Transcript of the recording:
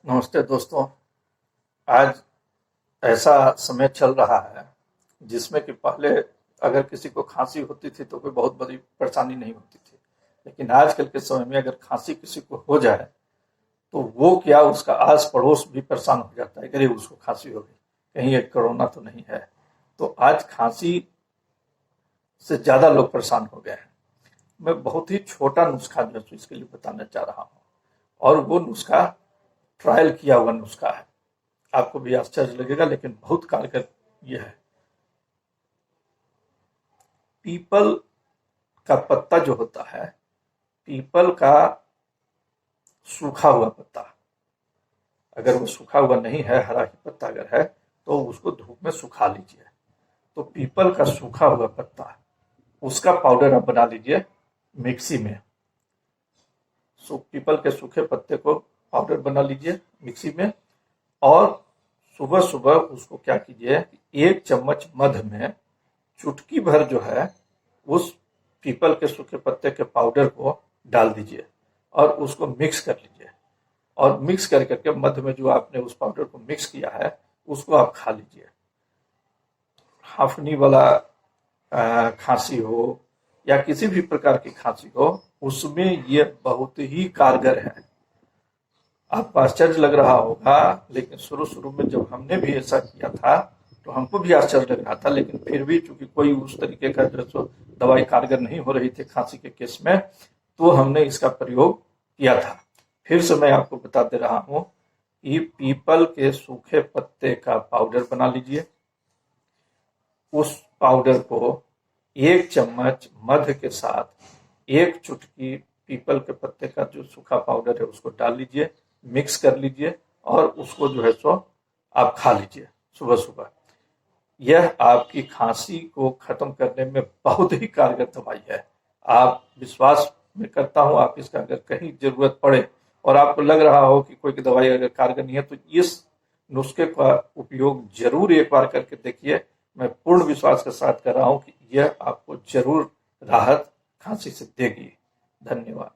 नमस्ते दोस्तों। आज ऐसा समय चल रहा है जिसमें कि पहले अगर किसी को खांसी होती थी तो कोई बहुत बड़ी परेशानी नहीं होती थी, लेकिन आजकल के समय में अगर खांसी किसी को हो जाए तो वो क्या, उसका आस पड़ोस भी परेशान हो जाता है कि अरे उसको खांसी हो गई, कहीं ये कोरोना तो नहीं है। तो आज खांसी से ज़्यादा लोग परेशान हो गए हैं। मैं बहुत ही छोटा नुस्खा जो है इसके लिए बताना चाह रहा हूँ, और वो नुस्खा ट्रायल किया हुआ नुस्खा है। आपको भी आश्चर्य लगेगा लेकिन बहुत कारगर ये है। पीपल का पत्ता जो होता है, पीपल का सूखा हुआ पत्ता, अगर वो सूखा हुआ नहीं है, हरा ही पत्ता अगर है तो उसको धूप में सुखा लीजिए। तो पीपल का सूखा हुआ पत्ता, उसका पाउडर आप बना लीजिए मिक्सी में। पीपल के सूखे पत्ते को पाउडर बना लीजिए मिक्सी में, और सुबह सुबह उसको क्या कीजिए, 1 चम्मच मध में चुटकी भर जो है उस पीपल के सूखे पत्ते के पाउडर को डाल दीजिए और उसको मिक्स कर लीजिए। और मिक्स कर करके मध में जो आपने उस पाउडर को मिक्स किया है उसको आप खा लीजिए। हाफनी वाला खांसी हो या किसी भी प्रकार की खांसी हो, उसमें ये बहुत ही कारगर है। आपको आश्चर्य लग रहा होगा, लेकिन शुरू शुरू में जब हमने भी ऐसा किया था तो हमको भी आश्चर्य लग रहा था, लेकिन फिर भी चूंकि कोई उस तरीके का जो दवाई कारगर नहीं हो रही थी खांसी के केस में, तो हमने इसका प्रयोग किया था। फिर से मैं आपको बता दे रहा हूं कि पीपल के सूखे पत्ते का पाउडर बना लीजिए। उस पाउडर को 1 चम्मच मध के साथ 1 चुटकी पीपल के पत्ते का जो सूखा पाउडर है उसको डाल लीजिए, मिक्स कर लीजिए और उसको जो है सो आप खा लीजिए सुबह सुबह। यह आपकी खांसी को खत्म करने में बहुत ही कारगर दवाई है। आप विश्वास में करता हूं, आप इसका अगर कहीं जरूरत पड़े और आपको लग रहा हो कि कोई दवाई अगर कारगर नहीं है तो इस नुस्खे का उपयोग जरूर एक बार करके देखिए। मैं पूर्ण विश्वास के साथ कर रहा हूं कि यह आपको जरूर राहत खांसी से देगी। धन्यवाद।